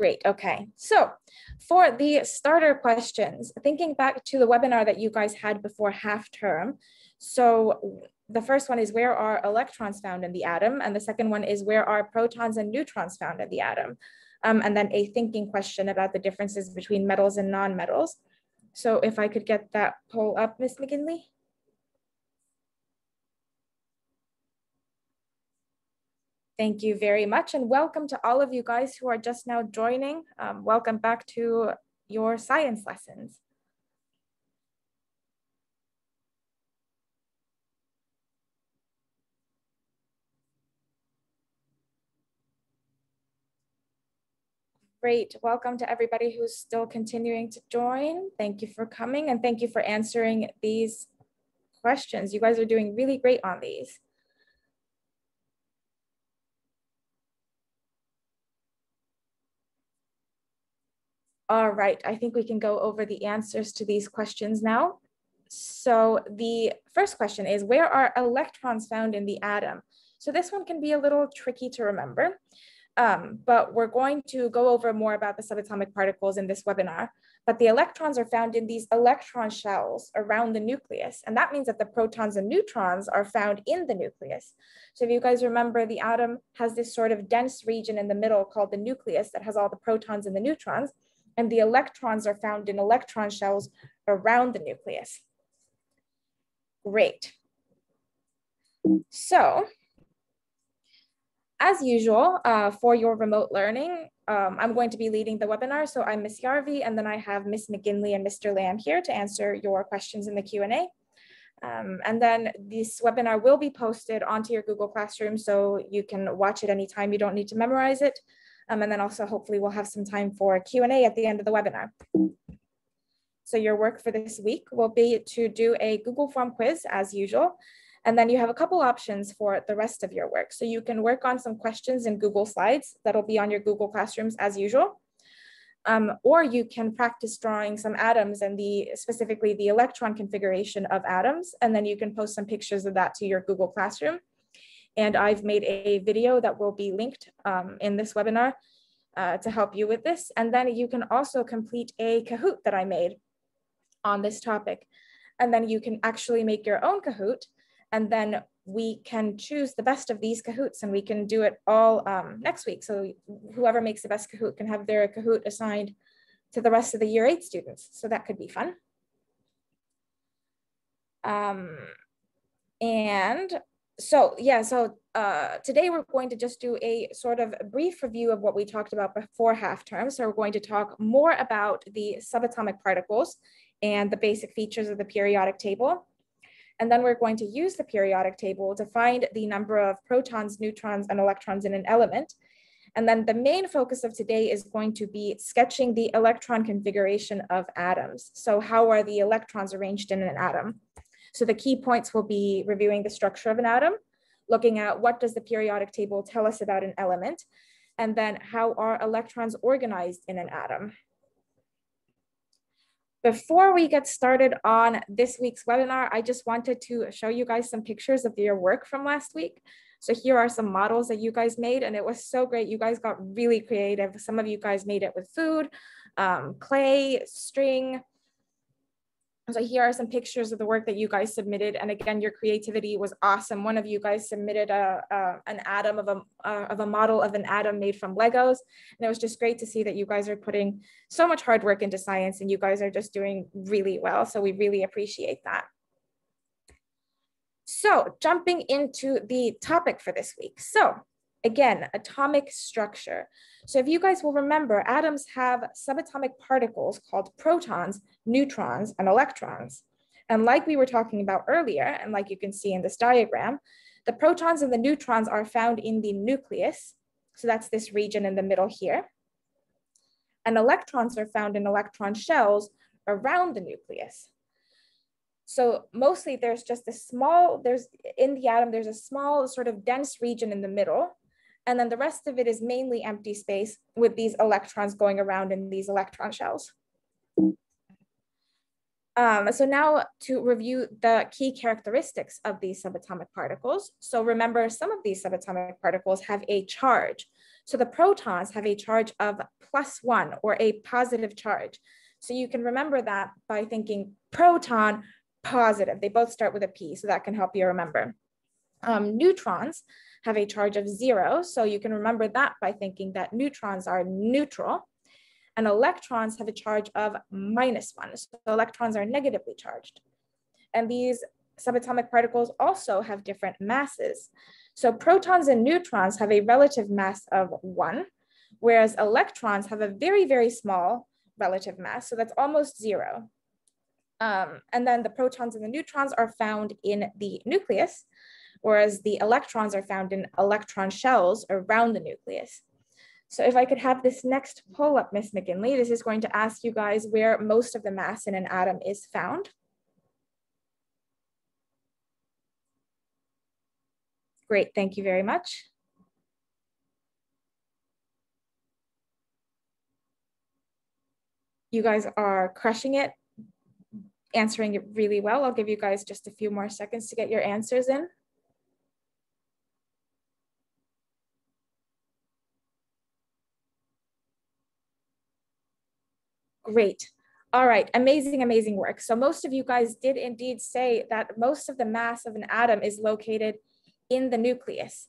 Great, okay. So for the starter questions, thinking back to the webinar that you guys had before half term. So the first one is, where are electrons found in the atom? And the second one is, where are protons and neutrons found in the atom? And then a thinking question about the differences between metals and non-metals. So if I could get that poll up, Ms. McGinley. Thank you very much, and welcome to all of you guys who are just now joining. Welcome back to your science lessons. Great, welcome to everybody who's still continuing to join. Thank you for coming, and thank you for answering these questions. You guys are doing really great on these. All right, I think we can go over the answers to these questions now. So the first question is, where are electrons found in the atom? So this one can be a little tricky to remember, but we're going to go over more about the subatomic particles in this webinar. But the electrons are found in these electron shells around the nucleus. And that means that the protons and neutrons are found in the nucleus. So if you guys remember, the atom has this sort of dense region in the middle called the nucleus that has all the protons and the neutrons. And the electrons are found in electron shells around the nucleus. Great. So, as usual, for your remote learning, I'm going to be leading the webinar. So I'm Ms. Yarvi, and then I have Ms. McGinley and Mr. Lamb here to answer your questions in the Q&A. And then this webinar will be posted onto your Google Classroom, so you can watch it anytime. You don't need to memorize it. And then also hopefully we'll have some time for Q&A at the end of the webinar. So your work for this week will be to do a Google form quiz as usual. And then you have a couple options for the rest of your work. So you can work on some questions in Google Slides that'll be on your Google Classrooms as usual. Or you can practice drawing some atoms and specifically the electron configuration of atoms. And then you can post some pictures of that to your Google Classroom. And I've made a video that will be linked in this webinar to help you with this. And then you can also complete a Kahoot that I made on this topic. And then you can actually make your own Kahoot. And then we can choose the best of these Kahoots, and we can do it all next week. So whoever makes the best Kahoot can have their Kahoot assigned to the rest of the year 8 students. So that could be fun. Today we're going to just do a sort of brief review of what we talked about before half term. So we're going to talk more about the subatomic particles and the basic features of the periodic table. And then we're going to use the periodic table to find the number of protons, neutrons, and electrons in an element. And then the main focus of today is going to be sketching the electron configuration of atoms. So how are the electrons arranged in an atom? So the key points will be reviewing the structure of an atom, looking at what does the periodic table tell us about an element, and then how are electrons organized in an atom. Before we get started on this week's webinar, I just wanted to show you guys some pictures of your work from last week. So here are some models that you guys made, and it was so great. You guys got really creative. Some of you guys made it with food, clay, string. So here are some pictures of the work that you guys submitted. And again, your creativity was awesome. One of you guys submitted an atom of a model of an atom made from Legos. And it was just great to see that you guys are putting so much hard work into science, and you guys are just doing really well. So we really appreciate that. So jumping into the topic for this week. So again, atomic structure. So if you guys will remember, atoms have subatomic particles called protons, neutrons, and electrons. And like we were talking about earlier, and like you can see in this diagram, the protons and the neutrons are found in the nucleus. So that's this region in the middle here. And electrons are found in electron shells around the nucleus. So mostly there's just in the atom, there's a small sort of dense region in the middle. And then the rest of it is mainly empty space with these electrons going around in these electron shells. So now to review the key characteristics of these subatomic particles. So remember, some of these subatomic particles have a charge. So the protons have a charge of +1 or a positive charge. So you can remember that by thinking proton, positive. They both start with a P, so that can help you remember. Neutrons have a charge of 0. So you can remember that by thinking that neutrons are neutral. And electrons have a charge of -1. So electrons are negatively charged. And these subatomic particles also have different masses. So protons and neutrons have a relative mass of 1, whereas electrons have a very, very small relative mass. So that's almost 0. And then the protons and the neutrons are found in the nucleus, whereas the electrons are found in electron shells around the nucleus. So if I could have this next pull up, Miss McGinley, this is going to ask you guys where most of the mass in an atom is found. Great, thank you very much. You guys are crushing it, answering it really well. I'll give you guys just a few more seconds to get your answers in. Great. All right, amazing, amazing work. So most of you guys did indeed say that most of the mass of an atom is located in the nucleus.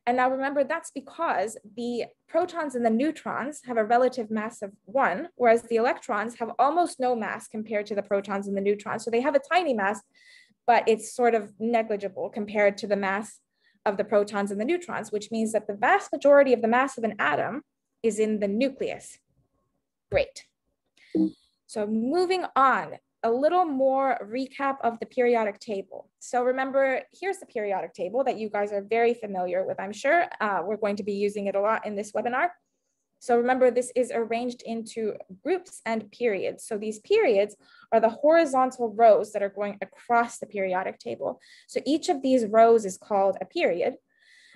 And now remember, that's because the protons and the neutrons have a relative mass of 1, whereas the electrons have almost no mass compared to the protons and the neutrons. So they have a tiny mass, but it's sort of negligible compared to the mass of the protons and the neutrons, which means that the vast majority of the mass of an atom is in the nucleus. Great. So moving on, a little more recap of the periodic table. So remember, here's the periodic table that you guys are very familiar with, I'm sure. We're going to be using it a lot in this webinar. So remember, this is arranged into groups and periods. So these periods are the horizontal rows that are going across the periodic table. So each of these rows is called a period.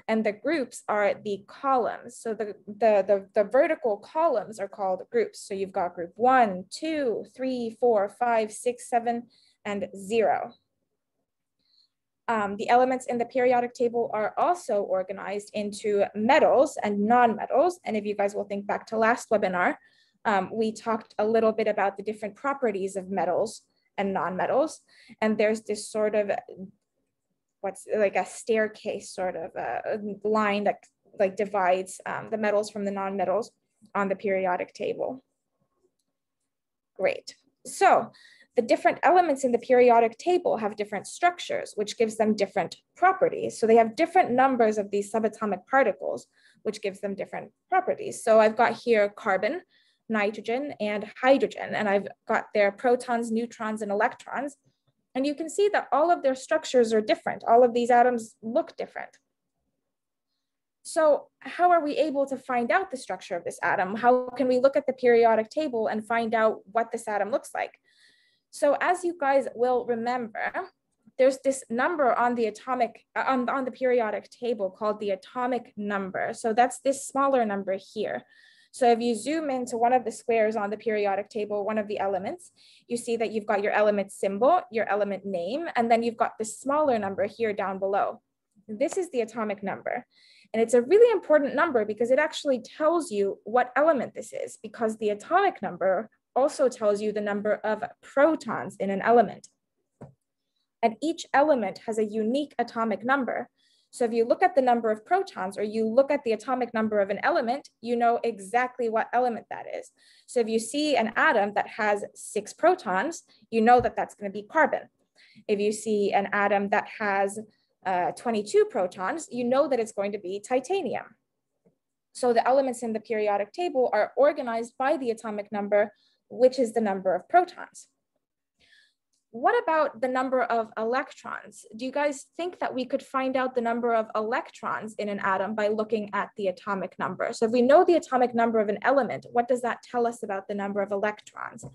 And the groups are the columns. So the vertical columns are called groups. So you've got group 1, 2, 3, 4, 5, 6, 7, and 0. The elements in the periodic table are also organized into metals and non-metals. And if you guys will think back to last webinar, we talked a little bit about the different properties of metals and non-metals. And there's this sort of what's like a staircase sort of a line that like divides the metals from the non-metals on the periodic table. Great. So the different elements in the periodic table have different structures, which gives them different properties. So they have different numbers of these subatomic particles, which gives them different properties. So I've got here carbon, nitrogen, and hydrogen, and I've got their protons, neutrons, and electrons. And you can see that all of their structures are different. All of these atoms look different. So how are we able to find out the structure of this atom? How can we look at the periodic table and find out what this atom looks like? So as you guys will remember, there's this number on the atomic, on the periodic table called the atomic number. So that's this smaller number here. So if you zoom into one of the squares on the periodic table, one of the elements, you see that you've got your element symbol, your element name, and then you've got this smaller number here down below. This is the atomic number. And it's a really important number because it actually tells you what element this is, because the atomic number also tells you the number of protons in an element. And each element has a unique atomic number. So if you look at the number of protons or you look at the atomic number of an element, you know exactly what element that is. So if you see an atom that has 6 protons, you know that that's going to be carbon. If you see an atom that has 22 protons, you know that it's going to be titanium. So the elements in the periodic table are organized by the atomic number, which is the number of protons. What about the number of electrons? Do you guys think that we could find out the number of electrons in an atom by looking at the atomic number? So if we know the atomic number of an element, what does that tell us about the number of electrons?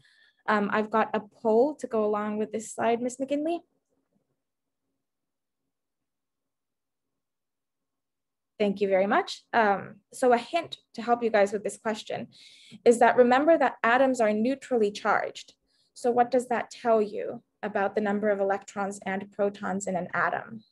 I've got a poll to go along with this slide, Ms. McGinley. Thank you very much. So a hint to help you guys with this question is that remember that atoms are neutrally charged. So what does that tell you about the number of electrons and protons in an atom?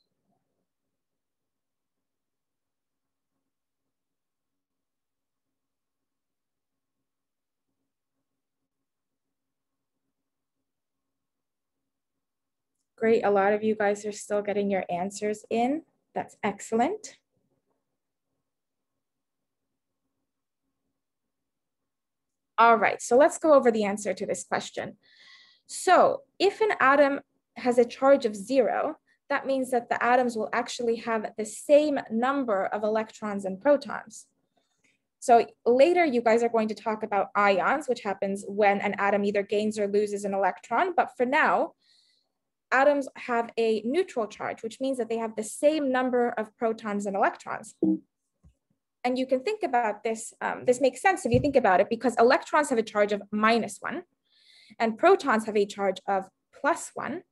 Great, a lot of you guys are still getting your answers in. That's excellent. All right, so let's go over the answer to this question. So if an atom has a charge of 0, that means that the atoms will actually have the same number of electrons and protons. So later you guys are going to talk about ions, which happens when an atom either gains or loses an electron. But for now, atoms have a neutral charge, which means that they have the same number of protons and electrons. And you can think about this, this makes sense if you think about it, because electrons have a charge of -1 and protons have a charge of +1.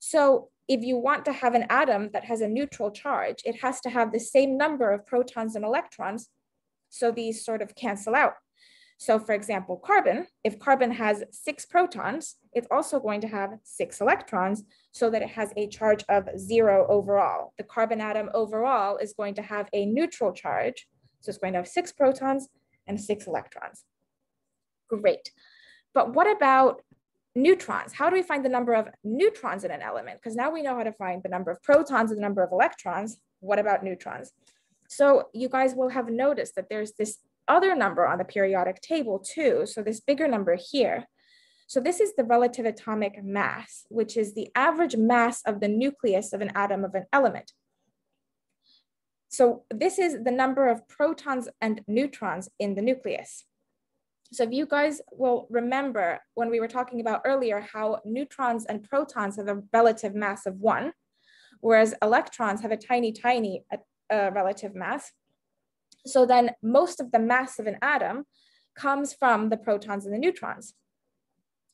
So if you want to have an atom that has a neutral charge, it has to have the same number of protons and electrons. So these sort of cancel out. So for example, carbon, if carbon has 6 protons, it's also going to have 6 electrons so that it has a charge of 0 overall. The carbon atom overall is going to have a neutral charge. So it's going to have 6 protons and 6 electrons. Great. But what about neutrons? How do we find the number of neutrons in an element? Because now we know how to find the number of protons and the number of electrons. What about neutrons? So you guys will have noticed that there's this other number on the periodic table too. So this bigger number here. So this is the relative atomic mass, which is the average mass of the nucleus of an atom of an element. So this is the number of protons and neutrons in the nucleus. So if you guys will remember when we were talking about earlier how neutrons and protons have a relative mass of 1, whereas electrons have a tiny relative mass. So then most of the mass of an atom comes from the protons and the neutrons.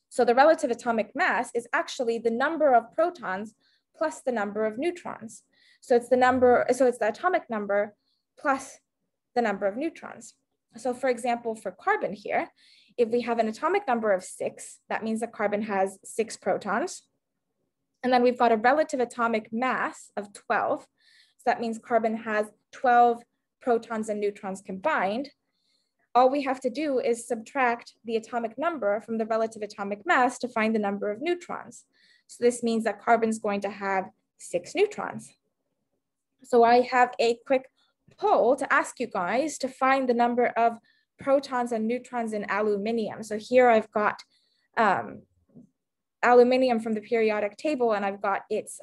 So the relative atomic mass is actually the number of protons plus the number of neutrons. So it's the atomic number plus the number of neutrons. So for example, for carbon here, if we have an atomic number of 6, that means that carbon has 6 protons. And then we've got a relative atomic mass of 12. So that means carbon has 12 protons and neutrons combined. All we have to do is subtract the atomic number from the relative atomic mass to find the number of neutrons. So this means that carbon's going to have 6 neutrons. So I have a quick poll to ask you guys to find the number of protons and neutrons in aluminium. So here I've got aluminium from the periodic table, and I've got its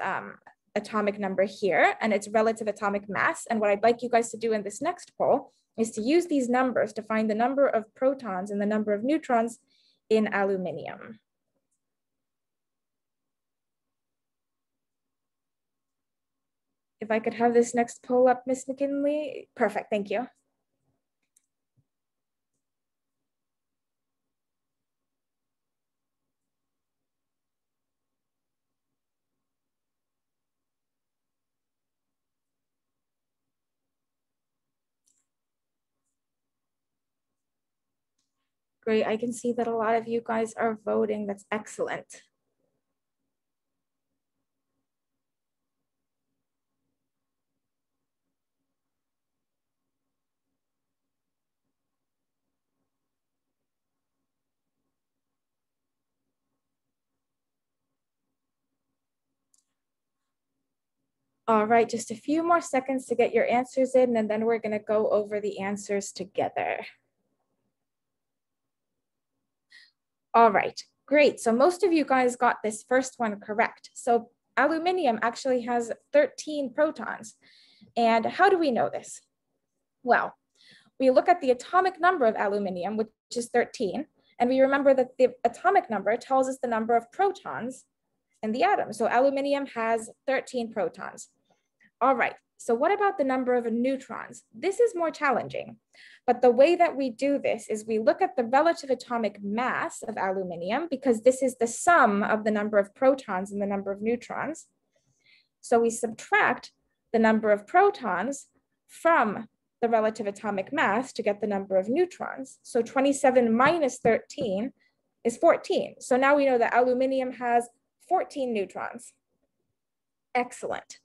atomic number here and its relative atomic mass. And what I'd like you guys to do in this next poll is to use these numbers to find the number of protons and the number of neutrons in aluminium. If I could have this next poll up, Ms. McKinley. Perfect, thank you. Great, I can see that a lot of you guys are voting. That's excellent. All right, just a few more seconds to get your answers in, and then we're going to go over the answers together. All right, great. So most of you guys got this first one correct. So aluminium actually has 13 protons. And how do we know this? Well, we look at the atomic number of aluminium, which is 13, and we remember that the atomic number tells us the number of protons in the atom. So aluminium has 13 protons. All right, so what about the number of neutrons? This is more challenging, but the way that we do this is we look at the relative atomic mass of aluminium, because this is the sum of the number of protons and the number of neutrons. So we subtract the number of protons from the relative atomic mass to get the number of neutrons. So 27 minus 13 is 14. So now we know that aluminium has 14 neutrons. Excellent.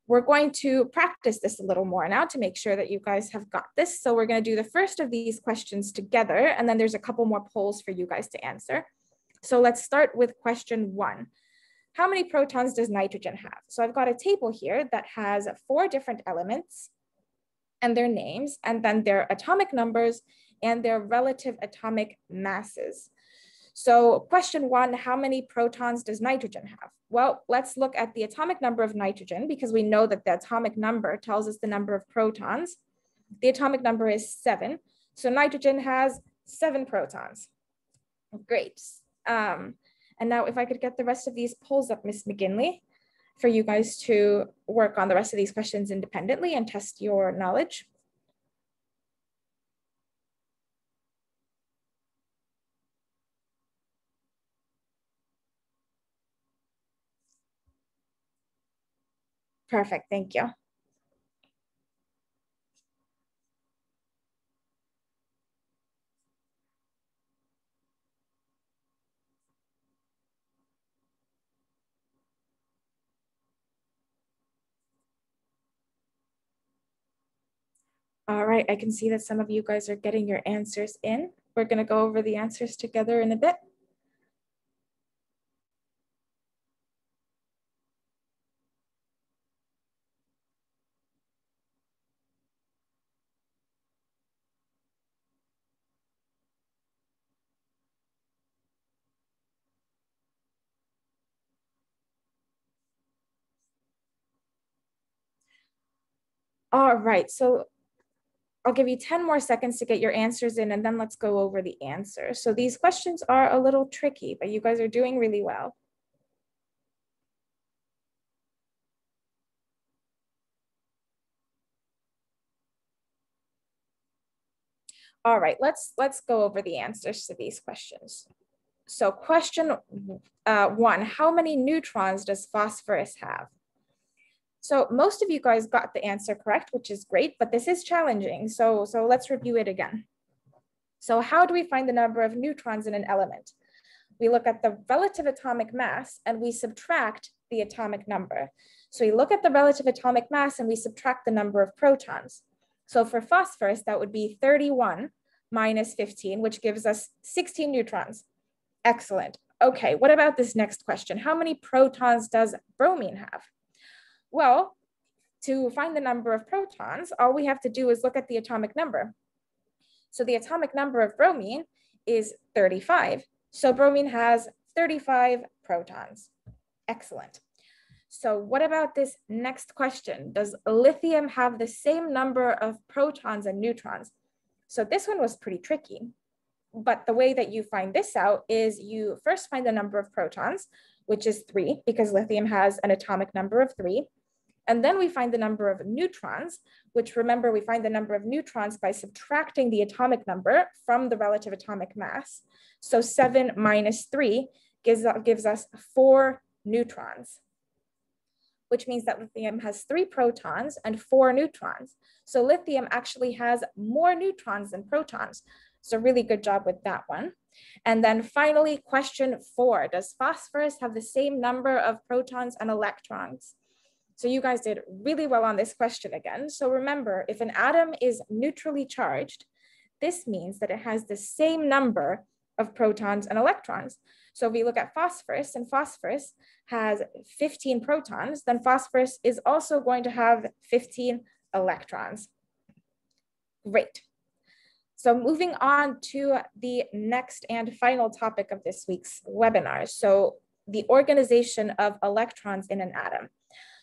We're going to practice this a little more now to make sure that you guys have got this. So we're going to do the first of these questions together, and then there's a couple more polls for you guys to answer. So let's start with question 1. how many protons does nitrogen have? So I've got a table here that has 4 different elements and their names, and then their atomic numbers and their relative atomic masses. So question 1, how many protons does nitrogen have? Well, let's look at the atomic number of nitrogen because we know that the atomic number tells us the number of protons. The atomic number is 7. So nitrogen has 7 protons. Great. And now if I could get the rest of these polls up, Ms. McGinley, for you guys to work on the rest of these questions independently and test your knowledge. Perfect, thank you. All right, I can see that some of you guys are getting your answers in. We're gonna go over the answers together in a bit. All right, so I'll give you 10 more seconds to get your answers in and then let's go over the answers. So these questions are a little tricky, but you guys are doing really well. All right, let's go over the answers to these questions. So question 1, how many neutrons does phosphorus have? So most of you guys got the answer correct, which is great, but this is challenging. So let's review it again. So how do we find the number of neutrons in an element? We look at the relative atomic mass and we subtract the atomic number. So we look at the relative atomic mass and we subtract the number of protons. So for phosphorus, that would be 31 minus 15, which gives us 16 neutrons. Excellent. Okay, what about this next question? How many protons does bromine have? Well, to find the number of protons, all we have to do is look at the atomic number. So the atomic number of bromine is 35. So bromine has 35 protons. Excellent. So what about this next question? Does lithium have the same number of protons and neutrons? So this one was pretty tricky. But the way that you find this out is you first find the number of protons, which is 3, because lithium has an atomic number of 3. And then we find the number of neutrons, which remember we find the number of neutrons by subtracting the atomic number from the relative atomic mass. So 7 minus 3 gives us 4 neutrons, which means that lithium has 3 protons and 4 neutrons. So lithium actually has more neutrons than protons. So really good job with that one. And then finally, question 4, does phosphorus have the same number of protons and electrons? So you guys did really well on this question again. So remember, if an atom is neutrally charged, this means that it has the same number of protons and electrons. So if we look at phosphorus, and phosphorus has 15 protons, then phosphorus is also going to have 15 electrons. Great. So moving on to the next and final topic of this week's webinar. So the organization of electrons in an atom.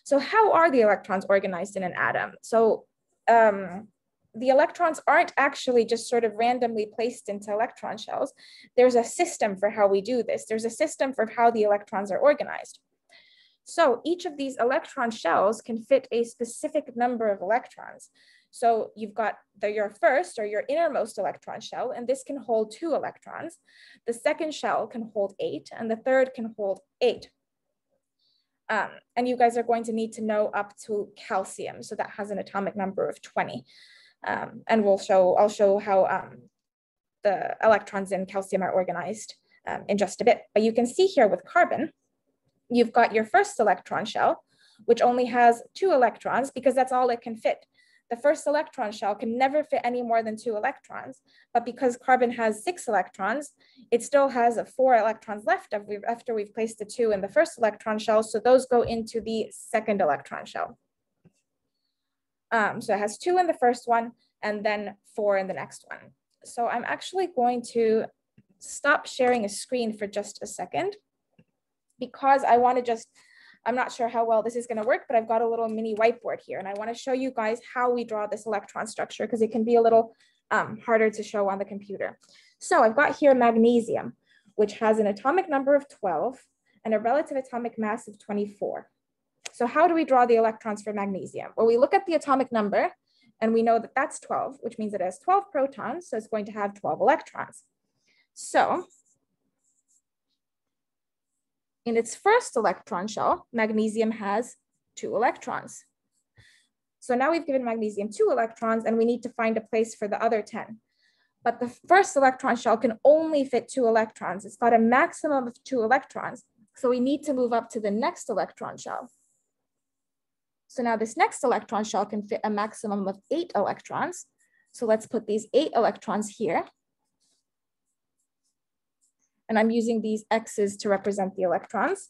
So how are the electrons organized in an atom? So the electrons aren't actually just sort of randomly placed into electron shells. There's a system for how we do this. There's a system for how the electrons are organized. So each of these electron shells can fit a specific number of electrons. So you've got your first or your innermost electron shell, and this can hold 2 electrons. The second shell can hold 8, and the third can hold 8. And you guys are going to need to know up to calcium. So that has an atomic number of 20. And I'll show how the electrons in calcium are organized in just a bit. But you can see here with carbon, you've got your first electron shell, which only has 2 electrons because that's all it can fit. the first electron shell can never fit any more than 2 electrons, but because carbon has 6 electrons, it still has 4 electrons left after we've placed the 2 in the first electron shell, so those go into the second electron shell. So it has 2 in the first one and then 4 in the next one. So I'm actually going to stop sharing a screen for just a second because I want to just, I'm not sure how well this is going to work, but I've got a little mini whiteboard here and I want to show you guys how we draw this electron structure because it can be a little harder to show on the computer. So I've got here magnesium, which has an atomic number of 12 and a relative atomic mass of 24. So how do we draw the electrons for magnesium? Well, we look at the atomic number and we know that that's 12, which means it has 12 protons. So it's going to have 12 electrons. So in its first electron shell, magnesium has 2 electrons. So now we've given magnesium 2 electrons and we need to find a place for the other 10. But the first electron shell can only fit 2 electrons. It's got a maximum of 2 electrons. So we need to move up to the next electron shell. So now this next electron shell can fit a maximum of 8 electrons. So let's put these 8 electrons here. And I'm using these X's to represent the electrons.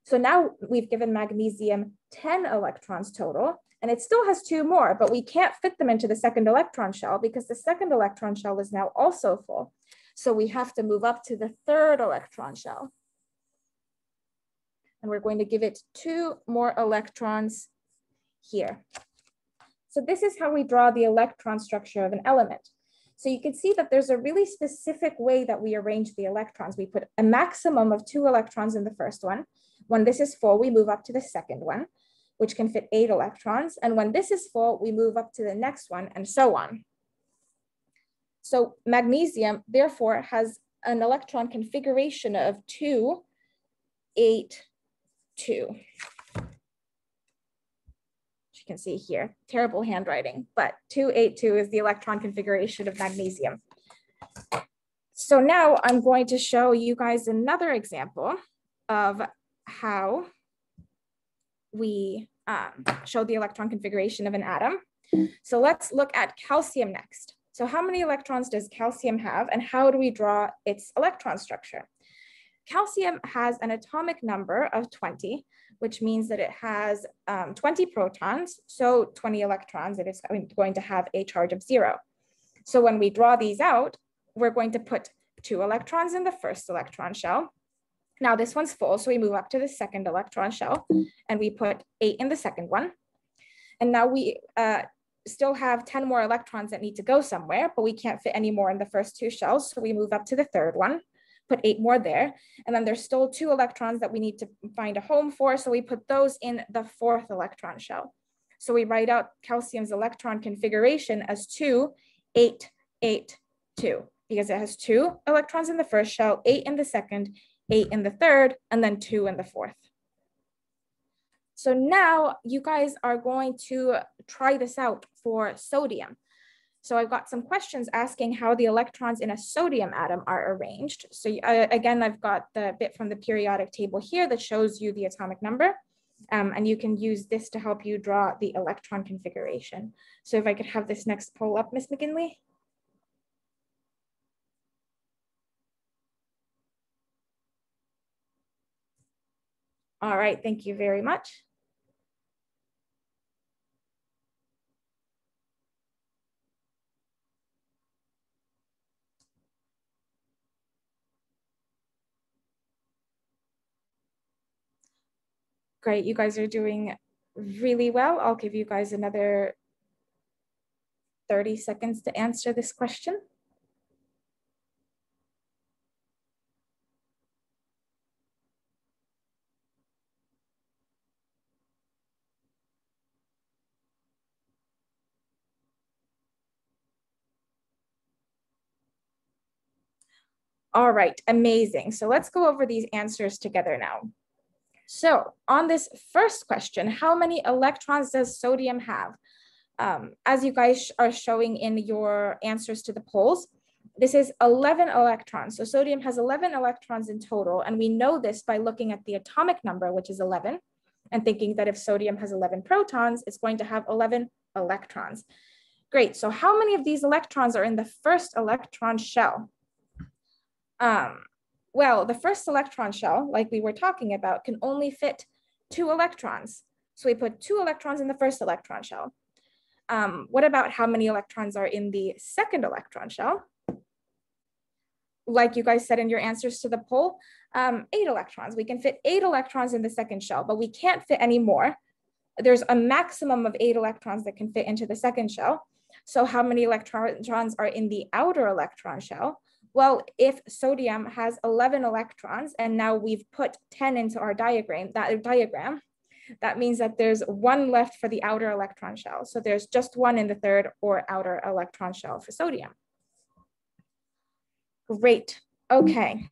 So now we've given magnesium 10 electrons total, and it still has 2 more, but we can't fit them into the second electron shell because the second electron shell is now also full. So we have to move up to the third electron shell. And we're going to give it 2 more electrons here. So this is how we draw the electron structure of an element. So you can see that there's a really specific way that we arrange the electrons. We put a maximum of 2 electrons in the first one. When this is full, we move up to the second one, which can fit 8 electrons. And when this is full, we move up to the next one and so on. So magnesium, therefore, has an electron configuration of 2, 8, 2. As you can see here, terrible handwriting, but 2, 8, 2 is the electron configuration of magnesium. So now I'm going to show you guys another example of how we show the electron configuration of an atom. So let's look at calcium next. So how many electrons does calcium have and how do we draw its electron structure? Calcium has an atomic number of 20, which means that it has 20 protons, so 20 electrons, it is going to have a charge of 0. So when we draw these out, we're going to put 2 electrons in the first electron shell. Now this one's full, so we move up to the second electron shell and we put 8 in the second one. And now we still have 10 more electrons that need to go somewhere, but we can't fit any more in the first 2 shells. So we move up to the third one, put 8 more there. And then there's still 2 electrons that we need to find a home for. So we put those in the fourth electron shell. So we write out calcium's electron configuration as 2, 8, 8, 2, because it has 2 electrons in the first shell, 8 in the second, 8 in the third, and then 2 in the fourth. So now you guys are going to try this out for sodium. So I've got some questions asking how the electrons in a sodium atom are arranged. So again, I've got the bit from the periodic table here that shows you the atomic number. And you can use this to help you draw the electron configuration. So if I could have this next poll up, Ms. McGinley. All right, thank you very much. Great, you guys are doing really well. I'll give you guys another 30 seconds to answer this question. All right, amazing. So let's go over these answers together now. So on this first question, how many electrons does sodium have? As you guys are showing in your answers to the polls, this is 11 electrons. So sodium has 11 electrons in total. And we know this by looking at the atomic number, which is 11, and thinking that if sodium has 11 protons, it's going to have 11 electrons. Great, so how many of these electrons are in the first electron shell? Well, the first electron shell, like we were talking about, can only fit 2 electrons. So we put 2 electrons in the first electron shell. What about how many electrons are in the second electron shell? Like you guys said in your answers to the poll, 8 electrons. We can fit 8 electrons in the second shell, but we can't fit any more. There's a maximum of 8 electrons that can fit into the second shell. So how many electrons are in the outer electron shell? Well, if sodium has 11 electrons and now we've put 10 into our diagram, that means that there's 1 left for the outer electron shell. So there's just 1 in the third or outer electron shell for sodium. Great, okay.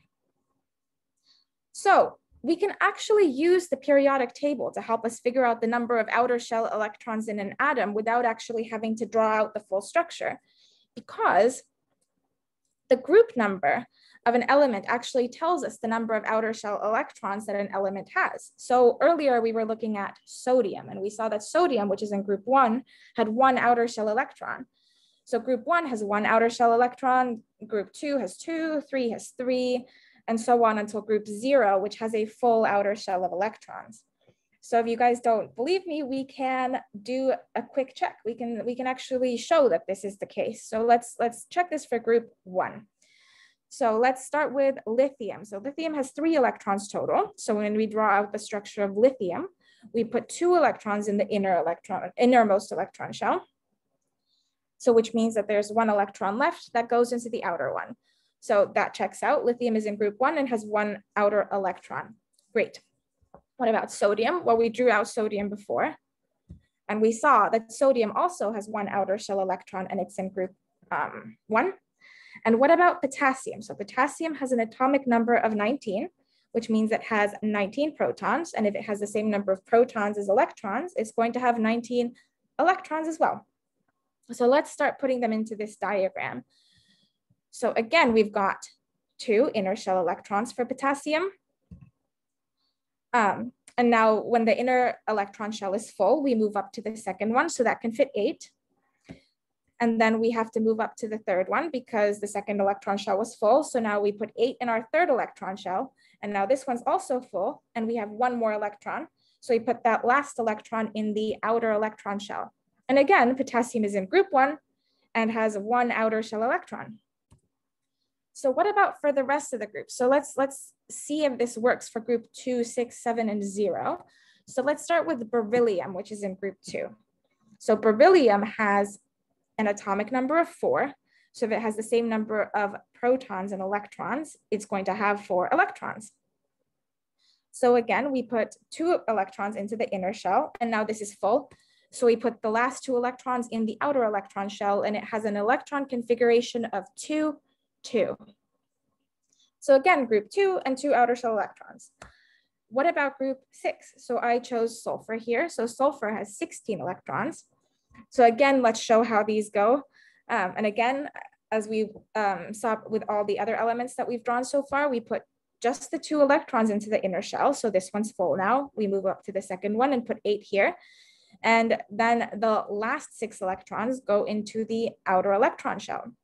So we can actually use the periodic table to help us figure out the number of outer shell electrons in an atom without actually having to draw out the full structure, because the group number of an element actually tells us the number of outer shell electrons that an element has. So earlier we were looking at sodium, and we saw that sodium, which is in group 1, had 1 outer shell electron. So group 1 has 1 outer shell electron, group 2 has 2, 3 has 3, and so on until group 0, which has a full outer shell of electrons. So if you guys don't believe me, we can do a quick check. We can actually show that this is the case. So let's check this for group 1. So let's start with lithium. So lithium has 3 electrons total. So when we draw out the structure of lithium, we put 2 electrons in the innermost electron shell. So which means that there's 1 electron left that goes into the outer one. So that checks out. Lithium is in group 1 and has 1 outer electron. Great. What about sodium? Well, we drew out sodium before, and we saw that sodium also has 1 outer shell electron, and it's in group 1. And what about potassium? So potassium has an atomic number of 19, which means it has 19 protons. And if it has the same number of protons as electrons, it's going to have 19 electrons as well. So let's start putting them into this diagram. So again, we've got 2 inner shell electrons for potassium. And now when the inner electron shell is full, we move up to the second one, so that can fit 8. And then we have to move up to the third one because the second electron shell was full. So now we put 8 in our third electron shell. And now this one's also full, and we have 1 more electron. So we put that last electron in the outer electron shell. And again, potassium is in group 1 and has 1 outer shell electron. So what about for the rest of the group? So let's see if this works for group 2, 6, 7, and 0. So let's start with beryllium, which is in group 2. So beryllium has an atomic number of 4. So if it has the same number of protons and electrons, it's going to have 4 electrons. So again, we put 2 electrons into the inner shell, and now this is full. So we put the last 2 electrons in the outer electron shell, and it has an electron configuration of 2, 2. So again, group 2 and 2 outer shell electrons. What about group 6? So I chose sulfur here. So sulfur has 16 electrons. So again, let's show how these go. And again, as we saw with all the other elements that we've drawn so far, we put just the 2 electrons into the inner shell. So this one's full now. We move up to the second one and put 8 here. And then the last 6 electrons go into the outer electron shell.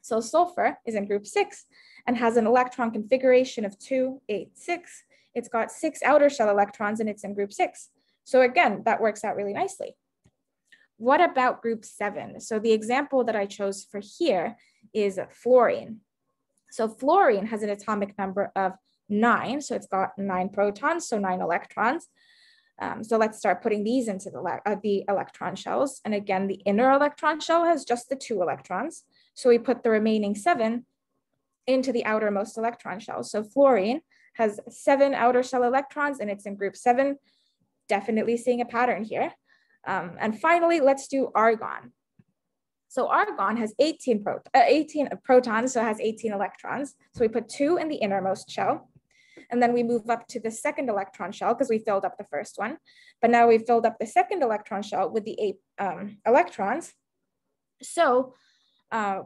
So sulfur is in group 6 and has an electron configuration of 2, 8, 6. It's got 6 outer shell electrons and it's in group 6. So again, that works out really nicely. What about group 7? So the example that I chose for here is fluorine. So fluorine has an atomic number of 9. So it's got 9 protons, so 9 electrons. So let's start putting these into the electron shells. And again, the inner electron shell has just the 2 electrons. So we put the remaining 7 into the outermost electron shell. So fluorine has 7 outer shell electrons and it's in group 7, definitely seeing a pattern here. And finally, let's do argon. So argon has 18 protons, so it has 18 electrons. So we put 2 in the innermost shell. And then we move up to the second electron shell because we filled up the first one. But now we've filled up the second electron shell with the 8 electrons. So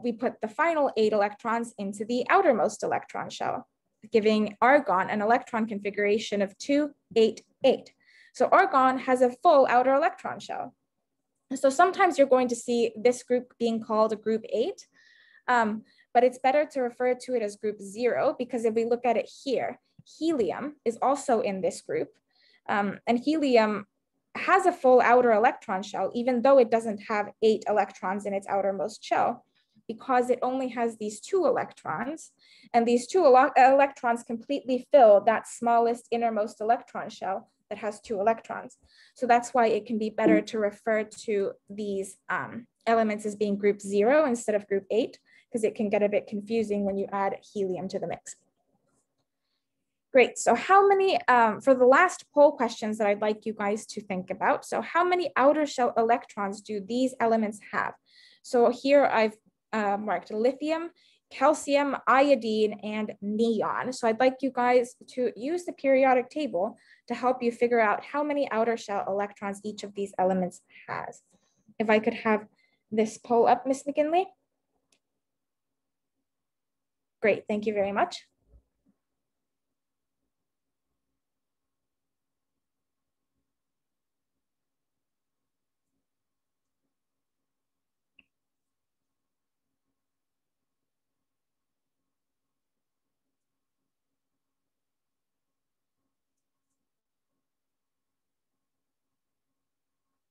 we put the final 8 electrons into the outermost electron shell, giving argon an electron configuration of 2, 8, 8. So argon has a full outer electron shell. So sometimes you're going to see this group being called a group 8, but it's better to refer to it as group 0, because if we look at it here, helium is also in this group. And helium has a full outer electron shell, even though it doesn't have 8 electrons in its outermost shell, because it only has these 2 electrons. And these 2 electrons completely fill that smallest innermost electron shell that has 2 electrons. So that's why it can be better to refer to these elements as being group 0 instead of group 8, because it can get a bit confusing when you add helium to the mix. Great, so how many, for the last poll questions that I'd like you guys to think about, so how many outer shell electrons do these elements have? So here I've marked lithium, calcium, iodine, and neon. So I'd like you guys to use the periodic table to help you figure out how many outer shell electrons each of these elements has. If I could have this poll up, Ms. McGinley. Great, thank you very much.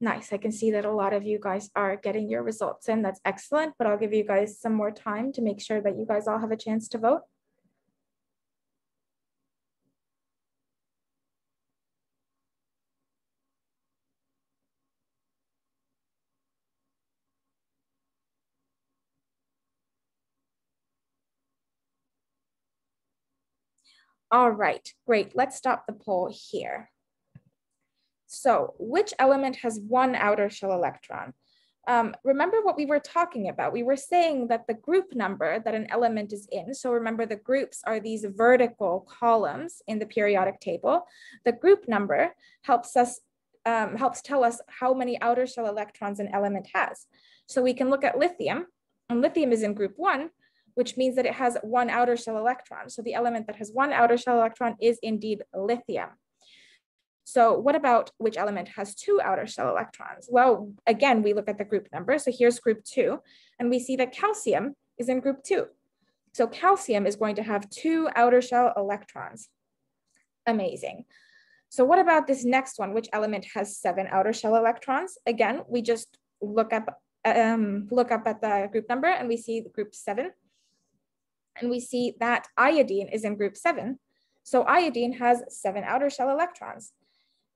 Nice, I can see that a lot of you guys are getting your results in. That's excellent, but I'll give you guys some more time to make sure that you guys all have a chance to vote. All right, great. Let's stop the poll here. So which element has 1 outer shell electron? Remember what we were talking about. We were saying that the group number that an element is in, so remember the groups are these vertical columns in the periodic table. The group number helps tell us how many outer shell electrons an element has. So we can look at lithium, and lithium is in group 1, which means that it has 1 outer shell electron. So the element that has 1 outer shell electron is indeed lithium. So what about which element has 2 outer shell electrons? Well, again, we look at the group number. So here's group 2, and we see that calcium is in group 2. So calcium is going to have 2 outer shell electrons. Amazing. So what about this next one? Which element has 7 outer shell electrons? Again, we just look up at the group number, and we see group 7. And we see that iodine is in group 7. So iodine has 7 outer shell electrons.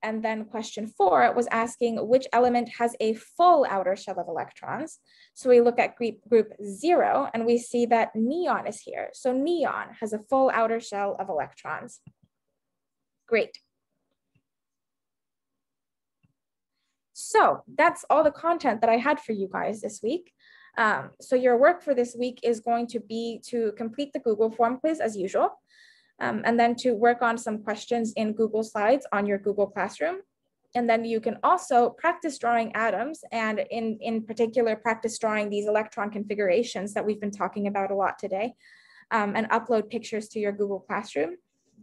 And then question 4 was asking which element has a full outer shell of electrons. So we look at group 0, and we see that neon is here. So neon has a full outer shell of electrons. Great. So that's all the content that I had for you guys this week. So your work for this week is going to be to complete the Google form quiz as usual. And then to work on some questions in Google Slides on your Google Classroom. And then you can also practice drawing atoms, and in particular, practice drawing these electron configurations that we've been talking about a lot today, and upload pictures to your Google Classroom.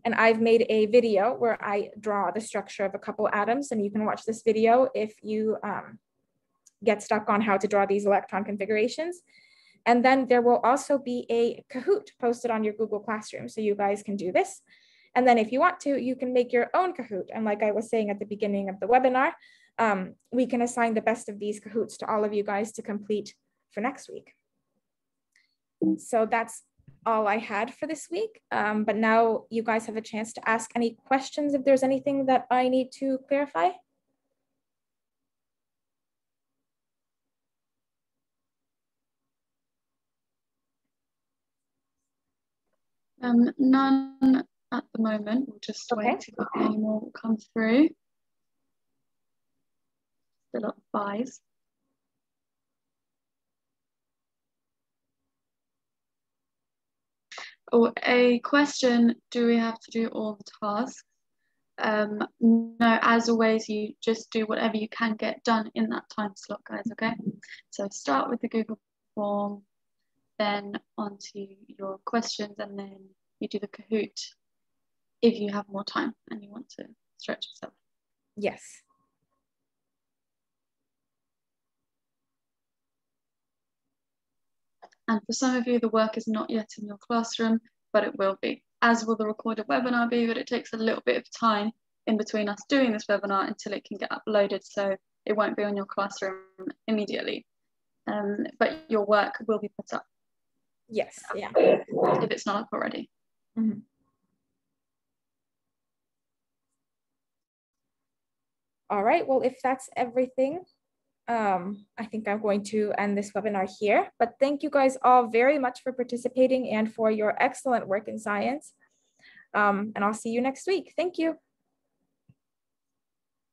And I've made a video where I draw the structure of a couple atoms, and you can watch this video if you get stuck on how to draw these electron configurations. And then there will also be a Kahoot posted on your Google Classroom, so you guys can do this. And then if you want to, you can make your own Kahoot. And like I was saying at the beginning of the webinar, we can assign the best of these Kahoots to all of you guys to complete for next week. So that's all I had for this week. But now you guys have a chance to ask any questions if there's anything that I need to clarify. None at the moment. We'll just wait if any more come through. Still up 5. Oh, a question, do we have to do all the tasks? No, as always, you just do whatever you can get done in that time slot, guys, okay? So start with the Google form, then onto your questions, and then you do the Kahoot if you have more time and you want to stretch yourself. Yes. And for some of you, the work is not yet in your classroom, but it will be, as will the recorded webinar be, but it takes a little bit of time in between us doing this webinar until it can get uploaded, so it won't be on your classroom immediately. But your work will be put up. Yes, yeah. If it's not up already. Mm-hmm. All right, well, if that's everything, I think I'm going to end this webinar here, but thank you guys all very much for participating and for your excellent work in science. And I'll see you next week. Thank you.